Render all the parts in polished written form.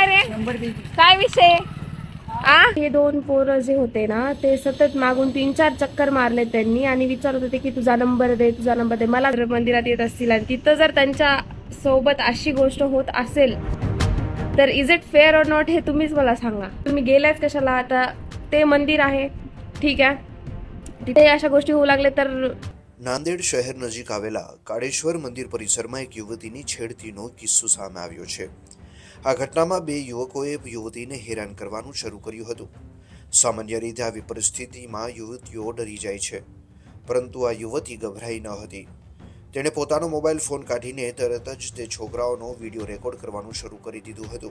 काय रे काय विषय हे दोन पोरं जे होते ना ते सतत मागून 3-4 चक्कर मारले त्यांनी आणि विचारत होते की तुझा नंबर दे तुझा नंबर दे। मला मंदिरात येत असतील आणि तिथं जर त्यांच्या सोबत अशी गोष्ट होत असेल तर इज इट फेअर और नॉट हे तुम्हीच मला सांगा। तुम्ही गेलायच कशाला? आता ते मंदिर आहे ठीक आहे, तिथे अशा गोष्टी होऊ लागले तर। नांदेड़ शहर नजीक आवेला काळेश्वर मंदिर परिसर में एक युवती की छेड़तीनो किस्सो सामे आव्यो छे। आ घटना में बे युवकोए युवती ने हैरान करवानुं शरू कर्युं हतुं। सामान्य रीते आवी परिस्थिति में युवतीओ डरी जाय छे, परंतु आ युवती गभराई न हती। तेणे पोतानो मोबाइल फोन काढीने तरत ज ते छोकराओनो विडियो रेकॉर्ड करवानुं शरू करी दीधुं हतुं।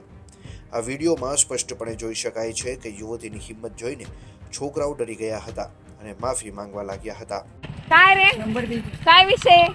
आ विडियो में स्पष्टपणे जोई शकाय छे के युवतीनी हिम्मत जोईने छोकराओ डरी गया हता अने माफी मांगवा लाग्या हता। काय रे काय विषय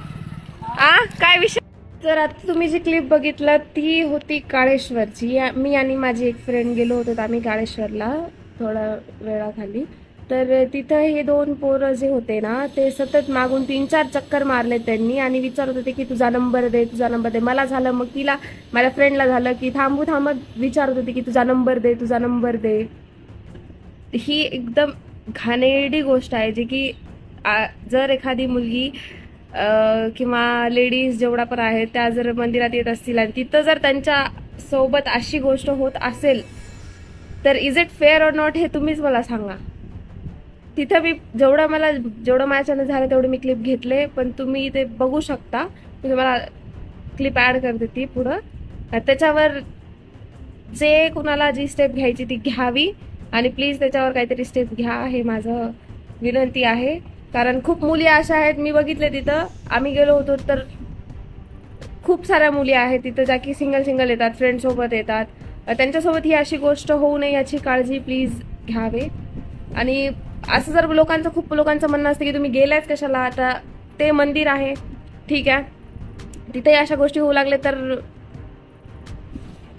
काय विषय? तर आता तुम्ही जी क्लिप बघितलं ती होती काळेश्वरची। मी आणि माझी एक फ्रेंड गेलो होतो आम्ही काळेश्वरला थोडा वेळाखाली। तर तिथं हे दोन पोरं जे होते ना ते सतत मागून 3-4 चक्कर मारले त्यांनी आणि विचारत होते की तुझा नंबर दे तुझा नंबर दे। मला झालं, मग तिला माझ्या फ्रेंडला झालं की थांबू थांबत विचारत होते की तुझा नंबर दे तुझा नंबर दे। ही एकदम घाणेरडी गोष्ट आहे जी की जर एखादी मुलगी किंवा लेडीज जेवढा पण आहेत त्या जर मंदिरात येत असतील आणि तिथं जर त्यांच्या सोबत अशी गोष्ट होत असेल तर इज इट फेअर और नॉट हे तुम्हीच मला सांगा। तिथं मी जेवढं माझ्याने झालं तेवढं मी क्लिप घेतले, पण तुम्ही ते बघू शकता। मी तुम्हाला क्लिप ऍड करते ती पुढं, त्याच्यावर जे कुणाला जी स्टेप घ्यायची ती घ्यावी आणि प्लीज त्याच्यावर काहीतरी स्टेप घ्या हे माझं विनंती आहे। कारण खूप मुली अशा आहेत, मी बघितले तिथं आम्ही गेलो होतो तर खूप साऱ्या मुली आहेत तिथं ज्या की सिंगल येतात, फ्रेंड सोबत येतात। त्यांच्यासोबत ही अशी गोष्ट होऊ नये याची काळजी प्लीज घ्यावे। आणि असं जर खूप लोकांचं म्हणणं असतं की तुम्ही गेलायच कशाला? आता ते मंदिर आहे ठीक आहे, तिथे अशा गोष्टी होऊ लागले तर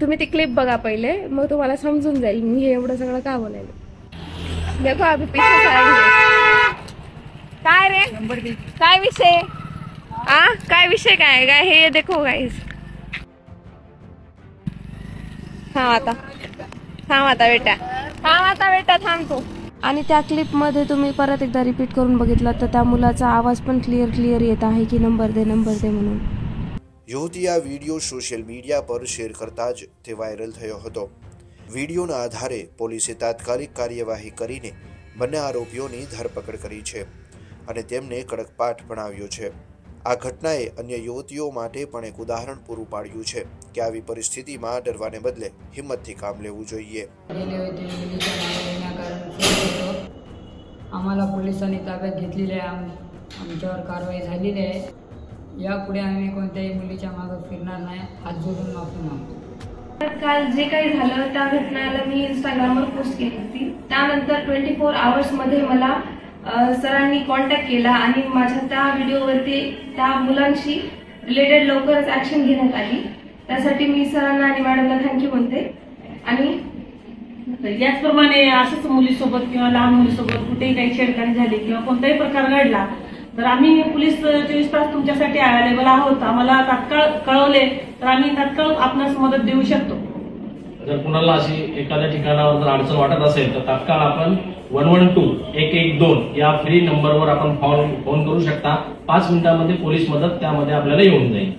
तुम्ही ती क्लिप बघा पहिले, मग तुम्हाला समजून जाईल मी हे एवढं सगळं का बोलायला। देखो अभी पीछे से आएंगे। काय रे काय विषय काय विषय काय हे देखो गाइस। थांब आता बेटा थांब तू। आणि त्या क्लिप मध्ये तुम्ही परत एकदा रिपीट करून बघितलं तर त्या मुलाचा आवाज पण क्लियर येत आहे की नंबर दे म्हणून। युवती आ वीडियो सोशल मीडिया पर शेर करता ज ते वायरल थयो हतो। वीडियोना आधारे पोलीसे तात्कालिक कार्यवाही करीने बने आरोपीओनी धरपकड़ करी छे અને તેમને કડક પાઠ ભણાવ્યો છે। આ ઘટનાએ અન્ય યુવતીઓ માટે પણ એક ઉદાહરણ પૂરું પાડ્યું છે કે આવી પરિસ્થિતિમાં ડરવાને બદલે હિંમતથી કામ લેવું જોઈએ। आम्हाला पोलिसांनी ताब्यात घेतलेले आहे, आमच्यावर कारवाई झालेली आहे। यापुढे आम्ही कोणत्याही मुलीच्या मागे फिरणार नाही। हात जोडून माफी मागतो। काल जे काही झालं त्या घटनेला मी इंस्टाग्रामवर पोस्ट केली होती। त्यानंतर 24 आवर्स मध्ये मला सरांनी कॉन्टॅक्ट केला आणि माझ्या त्या व्हिडिओवरती त्या मुलांशी रिलेटेड लवकरच ऍक्शन घेण्यात आली। त्यासाठी मी सरांना आणि मॅडमला थँक्यू म्हणते। आणि याचप्रमाणे असंच मुलीसोबत किंवा लहान मुलीसोबत कुठेही काही छेडखानी झाली किंवा कोणताही प्रकार घडला तर आम्ही पोलीस 24 तास तुमच्यासाठी अवेलेबल आहोत। आम्हाला तात्काळ कळवले तर आम्ही तात्काळ आपणास मदत देऊ शकतो। जर कुणाला अशी एखाद्या ठिकाणावर जर अडचण वाटत असेल तर तात्काळ आपण 112 या फ्री नंबरवर आपण फोन करू शकता। 5 मिनिटांमध्ये पोलीस मदत त्यामध्ये आपल्याला येऊन जाईल।